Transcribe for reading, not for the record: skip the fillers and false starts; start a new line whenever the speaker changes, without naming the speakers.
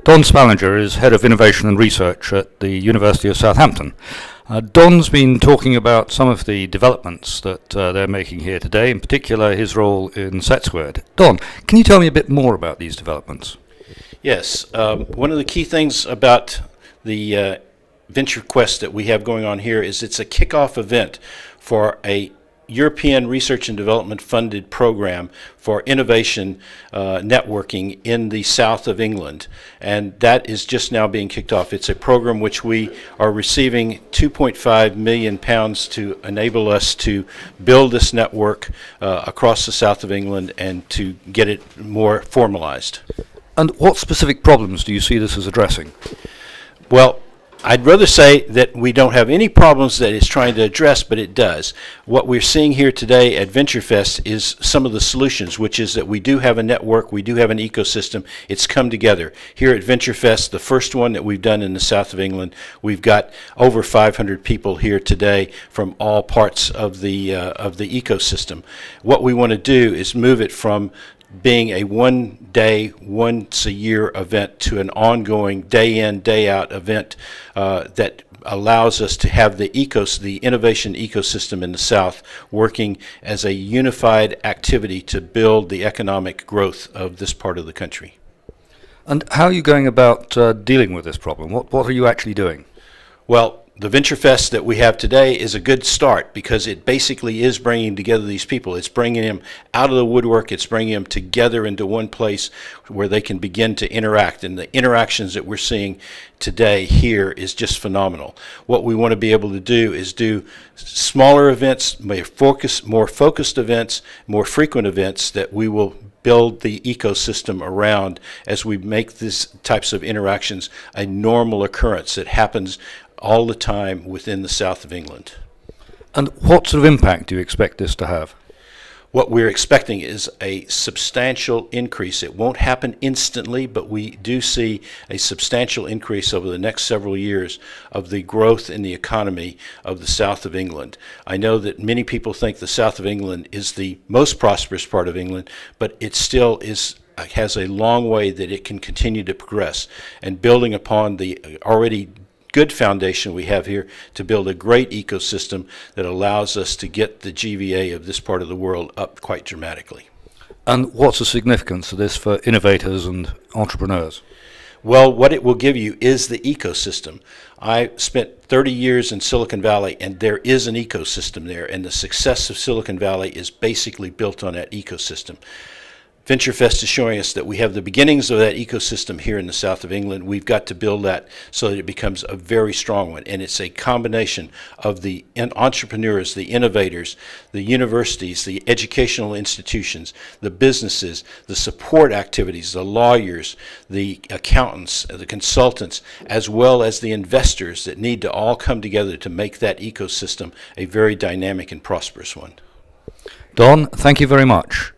Don Spallinger is Head of Innovation and Research at the University of Southampton. Don's been talking about some of the developments that they're making here today, in particular his role in SetSquared. Don, can you tell me a bit more about these developments?
Yes. One of the key things about the Venturefest that we have going on here is it's a kickoff event for a European Research and Development funded program for innovation networking in the south of England, and that is just now being kicked off. It's a program which we are receiving £2.5 million to enable us to build this network across the south of England and to get it more formalized.
And what specific problems do you see this as addressing?
Well, I'd rather say that we don't have any problems that it's trying to address, but it does. What we're seeing here today at Venturefest is some of the solutions, which is that we do have a network, we do have an ecosystem. It's come together. Here at Venturefest, the first one that we've done in the south of England, we've got over 500 people here today from all parts of the ecosystem. What we want to do is move it from being a one-day, once-a-year event to an ongoing day-in, day-out event that allows us to have the innovation ecosystem in the South working as a unified activity to build the economic growth of this part of the country.
And how are you going about dealing with this problem? What are you actually doing?
Well, the Venturefest that we have today is a good start because it basically is bringing together these people. It's bringing them out of the woodwork. It's bringing them together into one place where they can begin to interact. And the interactions that we're seeing today here is just phenomenal. What we want to be able to do is do smaller events, more focused events, more frequent events that we will build the ecosystem around as we make these types of interactions a normal occurrence that happens all the time within the south of England.
And what sort of impact do you expect this to have?
What we're expecting is a substantial increase. It won't happen instantly, but we do see a substantial increase over the next several years of the growth in the economy of the south of England. I know that many people think the south of England is the most prosperous part of England, but it still has a long way that it can continue to progress. And building upon the already good foundation we have here to build a great ecosystem that allows us to get the GVA of this part of the world up quite dramatically.
And what's the significance of this for innovators and entrepreneurs?
Well, what it will give you is the ecosystem. I spent 30 years in Silicon Valley, and there is an ecosystem there, and the success of Silicon Valley is basically built on that ecosystem. Venturefest is showing us that we have the beginnings of that ecosystem here in the south of England. We've got to build that so that it becomes a very strong one. And it's a combination of the entrepreneurs, the innovators, the universities, the educational institutions, the businesses, the support activities, the lawyers, the accountants, the consultants, as well as the investors that need to all come together to make that ecosystem a very dynamic and prosperous one.
Don, thank you very much.